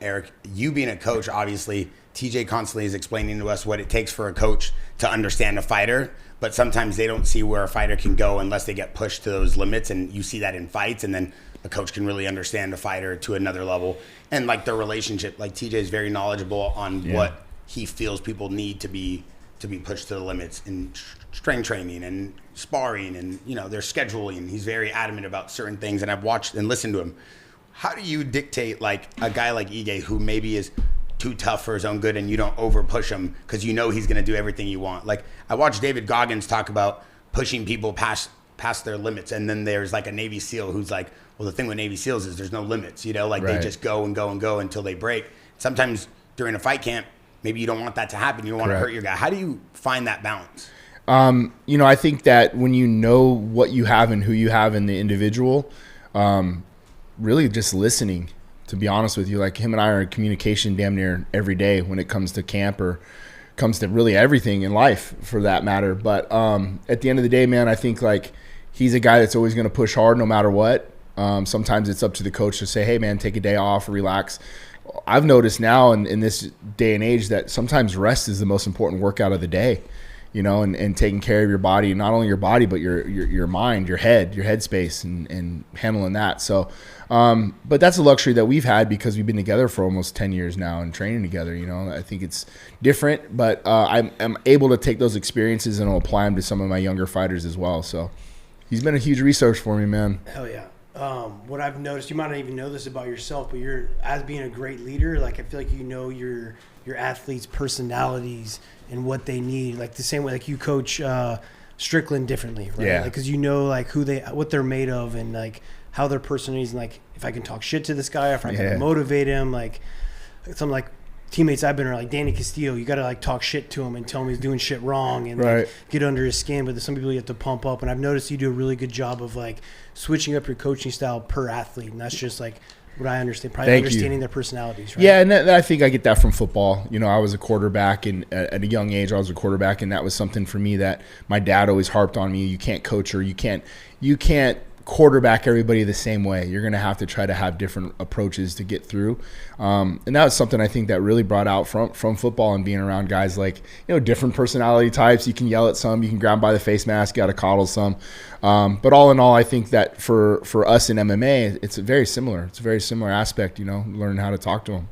Eric, you being a coach, obviously, TJ constantly is explaining to us what it takes for a coach to understand a fighter, but sometimes they don't see where a fighter can go unless they get pushed to those limits, and you see that in fights, and then a coach can really understand a fighter to another level. And like their relationship, like TJ is very knowledgeable on what he feels people need to be pushed to the limits in strength training and sparring and, you know, their scheduling. He's very adamant about certain things, and I've watched and listened to him. How do you dictate like a guy like Ige who maybe is too tough for his own good and you don't over push him because you know he's going to do everything you want? Like I watched David Goggins talk about pushing people past their limits, and then there's like a Navy SEAL who's like, well, the thing with Navy SEALs is there's no limits, you know, like they just go and go and go until they break. Sometimes during a fight camp, maybe you don't want that to happen. You don't want to hurt your guy. How do you find that balance? You know, I think that when you know what you have and who you have in the individual, really just listening, to be honest with you. Like him and I are in communication damn near every day when it comes to camp or comes to really everything in life for that matter. But at the end of the day, man, I think like he's a guy that's always going to push hard no matter what. Sometimes it's up to the coach to say, hey, man, take a day off, relax. I've noticed now in this day and age that sometimes rest is the most important workout of the day, you know, and taking care of your body, not only your body, but your mind, your head space and handling that. So, but that's a luxury that we've had because we've been together for almost 10 years now and training together, you know. I think it's different, but I'm able to take those experiences and I'll apply them to some of my younger fighters as well. So he's been a huge resource for me, man. Hell yeah. What I've noticed, you might not even know this about yourself, but you're, as being a great leader, like I feel like you know your athletes' personalities and what they need, like the same way like you coach Strickland differently, right? Yeah. Like, because you know like what they're made of and like how their personalities, and like if I can talk shit to this guy, if I can motivate him, like some like teammates I've been around, like Danny Castillo, you got to like talk shit to him and tell him he's doing shit wrong and like, get under his skin. But there's some people you have to pump up, and I've noticed you do a really good job of like switching up your coaching style per athlete, and that's just like what I understand, probably understanding their personalities, right? Yeah, and I think I get that from football. You know, I was a quarterback, and at a young age I was a quarterback, and that was something for me that my dad always harped on me. You can't coach, or you can't quarterback everybody the same way. You're going to have to try to have different approaches to get through. And that was something I think that really brought out from football and being around guys like, you know, different personality types. You can yell at some, you can grab them by the face mask, you got to coddle some. But all in all, I think that for us in MMA, it's very similar. It's a very similar aspect, you know, learning how to talk to them.